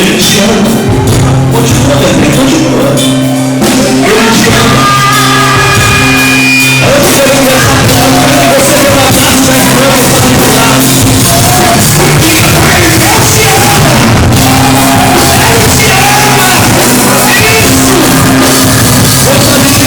Ele te ama. Continua, bebê, continua. Ele te ama. Antes de eu começar a falar, eu quero que você dê um abraço na irmã que está do lado. Ele te ama. Ele te ama. É isso. Outra vez.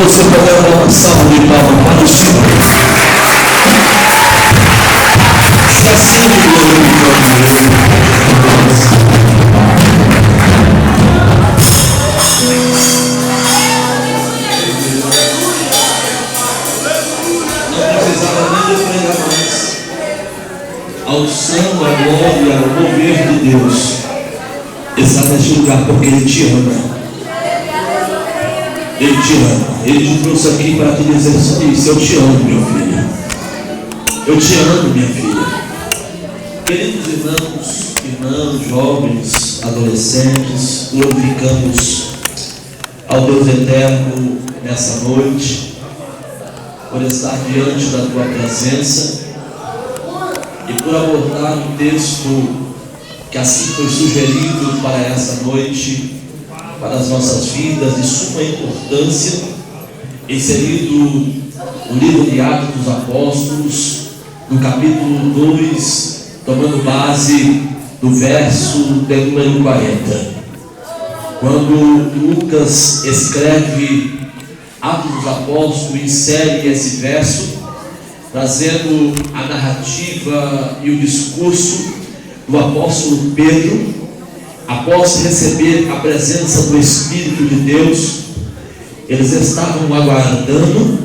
Você puder dar uma salva de palmas para o Senhor. Está sendo glorificado. Não precisava nem de pregar mais. A unção, a glória, o mover de Deus está neste lugar porque Ele te ama. Ele te ama. Ele te trouxe aqui para te dizer isso. Eu te amo, meu filho. Eu te amo, minha filha. Queridos irmãos, jovens, adolescentes, glorificamos ao Deus eterno nessa noite, por estar diante da tua presença e por abordar um texto que assim foi sugerido para essa noite, para as nossas vidas, de suma importância, inserido no livro de Atos dos Apóstolos, no capítulo 2, tomando base do verso de número 40. Quando Lucas escreve Atos dos Apóstolos, insere esse verso, trazendo a narrativa e o discurso do apóstolo Pedro, após receber a presença do Espírito de Deus. Eles estavam aguardando,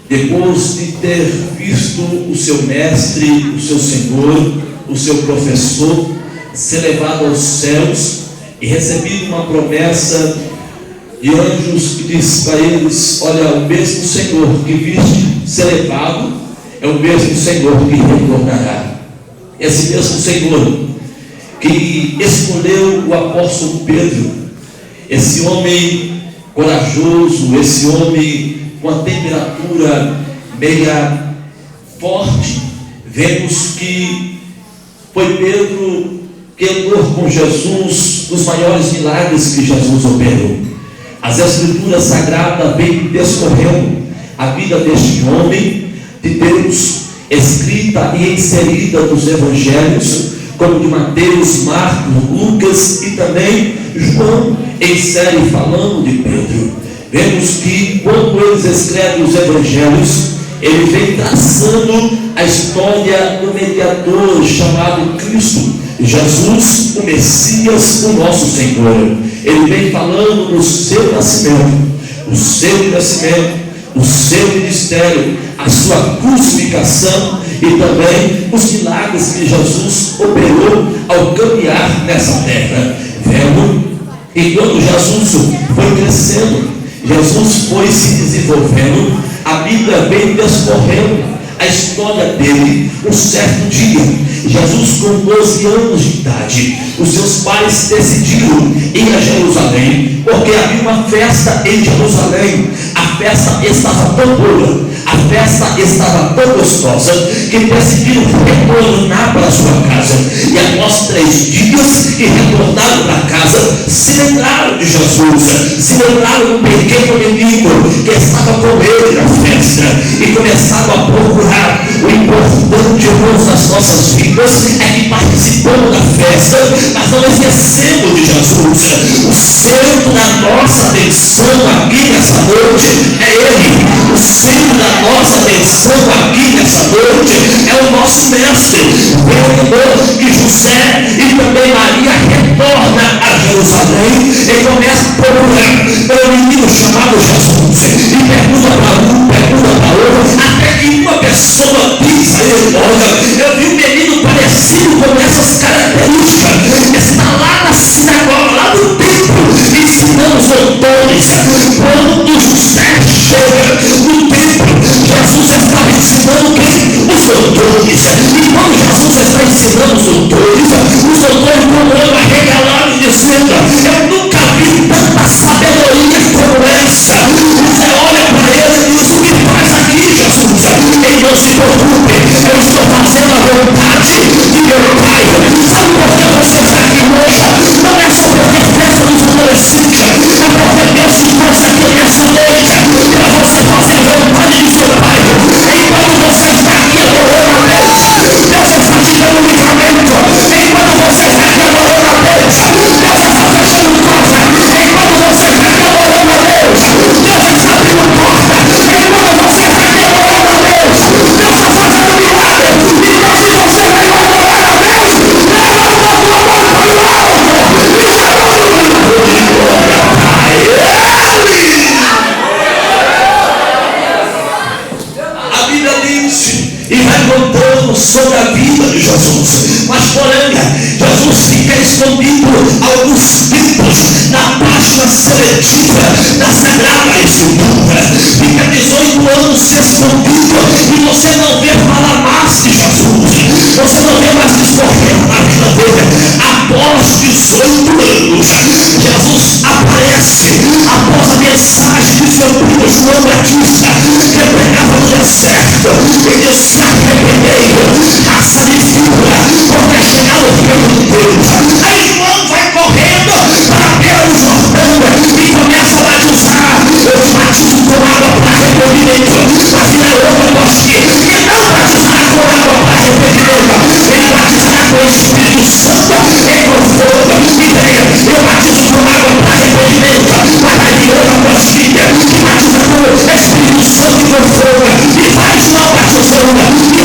depois de ter visto o seu mestre, o seu Senhor, o seu professor ser levado aos céus e recebido uma promessa de anjos que diz para eles: olha, o mesmo Senhor que viste ser levado é o mesmo Senhor que retornará. Esse mesmo Senhor que escolheu o apóstolo Pedro, esse homem corajoso, esse homem com a temperatura meia forte. Vemos que foi Pedro que andou com Jesus, os maiores milagres que Jesus operou. As Escrituras Sagradas vêm descorrendo a vida deste homem de Deus, escrita e inserida nos Evangelhos, como de Mateus, Marcos, Lucas e também João, insere falando de Pedro. Vemos que quando eles escrevem os Evangelhos, ele vem traçando a história do mediador chamado Cristo, Jesus, o Messias, o nosso Senhor. Ele vem falando do seu nascimento, o seu crescimento, o seu ministério, a sua crucificação e também os milagres que Jesus operou ao caminhar nessa terra. Vemos que quando Jesus foi crescendo, Jesus foi se desenvolvendo, a Bíblia vem descorrendo a história dele. Um certo dia, Jesus com 12 anos de idade, os seus pais decidiram ir a Jerusalém por porque havia uma festa em Jerusalém. A festa estava tão boa, a festa estava tão gostosa, que decidiram retornar para sua casa. E após 3 dias que retornaram para casa, se lembraram de Jesus, se lembraram do pequeno menino que estava com ele na festa, e começaram a procurar. O importante, irmãos, das nossas vidas é que participamos da festa, mas não esquecemos de Jesus. O centro da nossa atenção aqui nessa noite é Ele. O centro da nossa atenção aqui nessa noite é o nosso mestre. Vendo que José e também Maria retornam a Jerusalém e começam a procurar pelo menino chamado Jesus, e pergunta para um, pergunta para outro, até que uma pessoa diz a ele: olha, eu vi um menino parecido com essas características, está lá na sinagoga, lá no templo, ensinando os doutores. Quando José chega no templo, Jesus estava ensinando quem? Os doutores. E quando Jesus está ensinando os doutores começam a regalar e dizendo: eu nunca vi tanta sabedoria como essa. Você olha para ele e diz: o que faz aqui, Jesus? Ele: não se preocupe, eu estou fazendo a vontade de meu Pai. Sabe por que você está aqui hoje? Não é só porque é festa dos adolescentes, é porque Deus te trouxe aqui nessa noite para você fazer a vontade de seu Pai. Enquanto você está aqui adorando a Deus, Deus está te dando um livramento. Enquanto você está aqui adorando a Deus, Deus está fechando porta. Enquanto você está aqui adorando a Deus, Deus está abrindo porta. Enquanto você está aqui adorando a Deus, Deus está fazendo milagre. Então, se você vai adorar a Deus, leva a tua mão para o alto e adora o nome de glória, Pai. A Bíblia diz e vai contando sobre a vida de Jesus, mas porém Jesus fica escondido alguns tempos na página seletiva da Sagrada Escritura. Fica 18 anos escondido e você não vê falar mais de Jesus, você não vê mais discorrer na vida dele. Após 18 anos, Jesus aparece após a mensagem de seu primo João Batista, que pregava no deserto, e Deus se arrependeu, raça de figura, porque é chegado o Filho de Deus. Aí João vai correndo para a beira do Jordão e começa a batizar. Eu te batizo com água para arrependimento, mas virá outro após ti, que não batizará com água para arrependimento, ele batizará com o Espírito Santo e com fogo. E venha, eu batizo com água para arrependimento, mas vai vir outro após ti, que batiza com o Espírito Santo e com fogo, e vai João batizando, e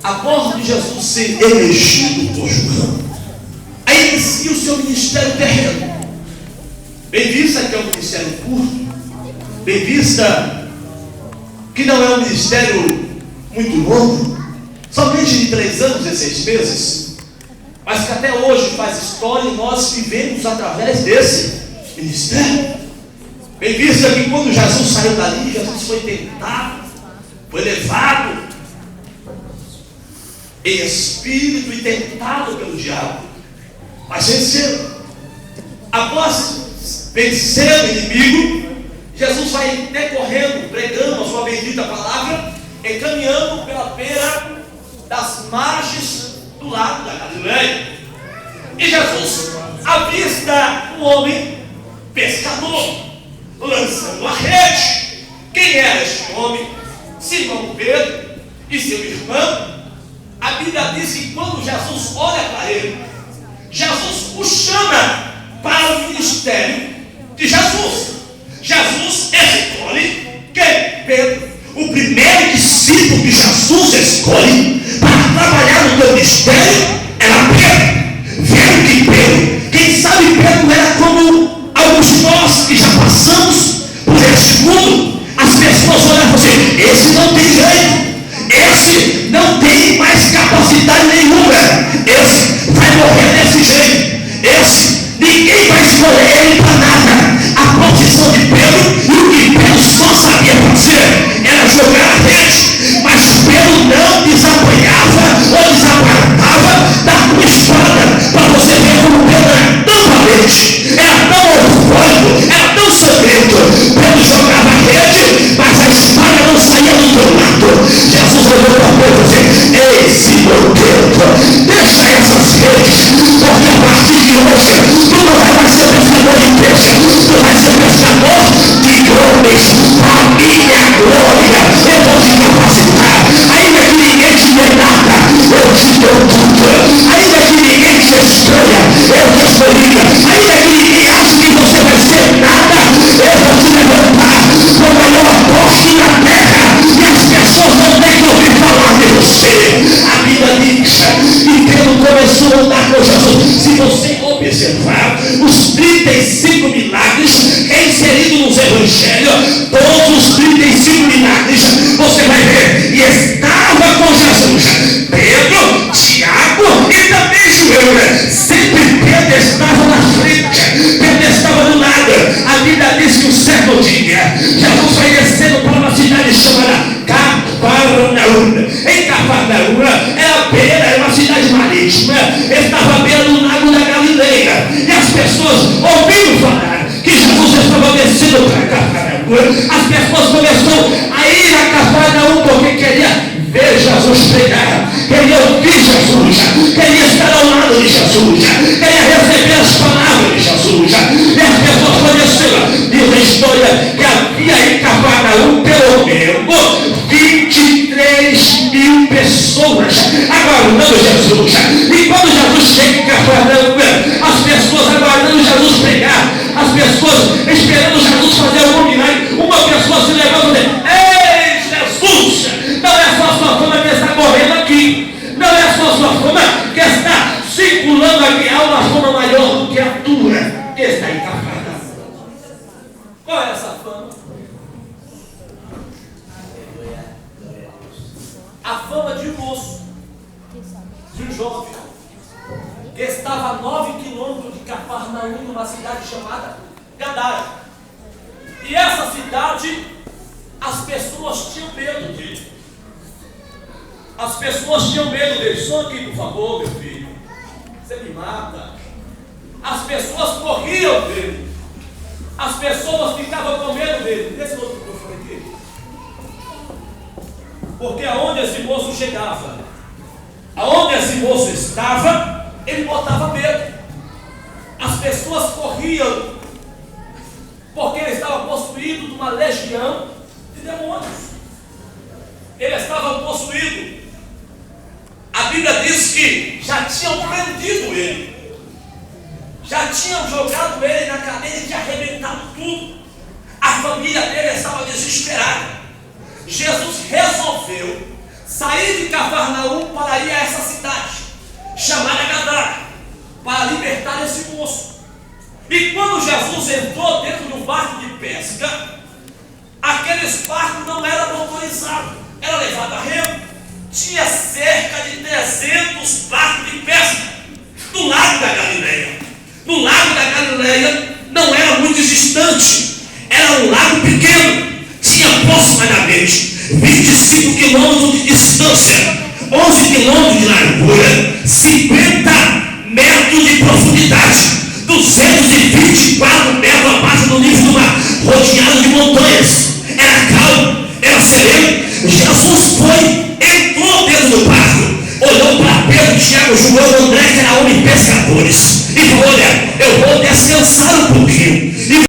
após de Jesus ser elegido por João, aí inicia o seu ministério terreno. Bem vista que é um ministério curto, bem vista que não é um ministério muito longo, somente de 3 anos e 6 meses, mas que até hoje faz história e nós vivemos através desse ministério. Bem vista que quando Jesus saiu dali, Jesus foi tentado, foi levado em espírito e tentado pelo diabo, mas venceu. Após vencer o inimigo, Jesus vai decorrendo, pregando a sua bendita palavra, encaminhando pela beira das margens do lago da Galileia. E Jesus avista um homem pescador lançando a rede. Quem era este homem? Simão Pedro e seu irmão. A Bíblia diz que quando Jesus olha para ele, Jesus o chama para o ministério de Jesus. Jesus escolhe quem? Pedro. O primeiro discípulo que Jesus escolhe para trabalhar no seu ministério era Pedro. Vendo que Pedro, quem sabe Pedro era como alguns de nós que já passamos por este mundo. As pessoas olham assim: esse não tem jeito, esse não tem mais capacidade nenhuma, esse vai morrer desse jeito, esse ninguém vai escolher ele para nada. A posição de Pedro, e o que Pedro só sabia fazer era jogar a rede, mas Pedro não desapanhava ou desaguardava da tua espada, para você ver como Pedro era tão valente, era tão eufórico, era tão sangrento. Pedro jogava a rede, mas a espada não saía do teu lado. Jesus olhou para Pedro e disse: ei, Simão Pedro, deixa essas redes, porque a partir de hoje tu não vai mais ser pescador de peixe, tu vai ser pescador de homens. A minha glória eu vou te capacitar. Ainda que ninguém te dê nada, eu te dou tudo. Ainda que ninguém te escolha, eu te escolhi. Ainda que ninguém ache que você vai ser nada, eu vou te levantar com o maior posto na terra, e as pessoas não têm que ouvir falar de você. A Bíblia diz que Pedro começou a andar com Jesus. Se você observar os 35 milagres inseridos nos evangelhos, todos os 35 milagres, você vai ver, e estava com Jesus Pedro, Tiago e também João. Sempre Pedro estava na frente, Pedro estava do lado. A Bíblia diz que um certo dia Jesus vai descendo para uma cidade chamada Cafarnaum. Em Cafarnaum era a beira, era uma cidade marítima, estava à beira do lago da Galileia, e as pessoas ouvindo falar que Jesus estava descendo para Cafarnaum, as pessoas começaram a ir a Cafarnaum porque queria ver Jesus pregar, queria ouvir Jesus, queria estar ao lado de Jesus, queria receber as palavras de Jesus. E as pessoas conheceram. Diz a história que havia em Cafarnaum pelo menos 23.000 pessoas aguardando Jesus. E quando Jesus chega em Cafarnaum, as pessoas aguardando Jesus pregar, as pessoas esperando Jesus fazer algum milagre, uma pessoa se levanta e diz: ei, Jesus, não é só a sua fama que está correndo aqui, não é só a sua fama que está circulando aqui, há uma fama maior do que a tua que está em Cafarnaum. Qual é essa fama? A fama de um moço, de um jovem, que estava a 9 quilômetros de Cafarnaum, numa cidade chamada Gadara. E essa cidade, as pessoas tinham medo dele. As pessoas tinham medo dele. Só aqui, por favor, meu filho, você me mata. As pessoas corriam dele. As pessoas ficavam com medo dele. Desse outro microfone aqui. Porque aonde esse moço chegava, aonde esse moço estava, ele botava medo. As pessoas corriam, porque ele estava possuído de uma legião de demônios. Ele estava possuído. A Bíblia diz que já tinham prendido ele, já tinham jogado ele na cadeia e arrebentado tudo. A família dele estava desesperada. Jesus resolveu sair de Cafarnaum para quando Jesus entrou dentro do barco de pesca, aqueles barcos não eram motorizados, era levado a remo. Tinha cerca de 300 barcos de pesca do lago da Galileia. No lago da Galileia não era muito distante, era um lago pequeno, tinha aproximadamente 25 quilômetros de distância, 11 quilômetros de largura, 50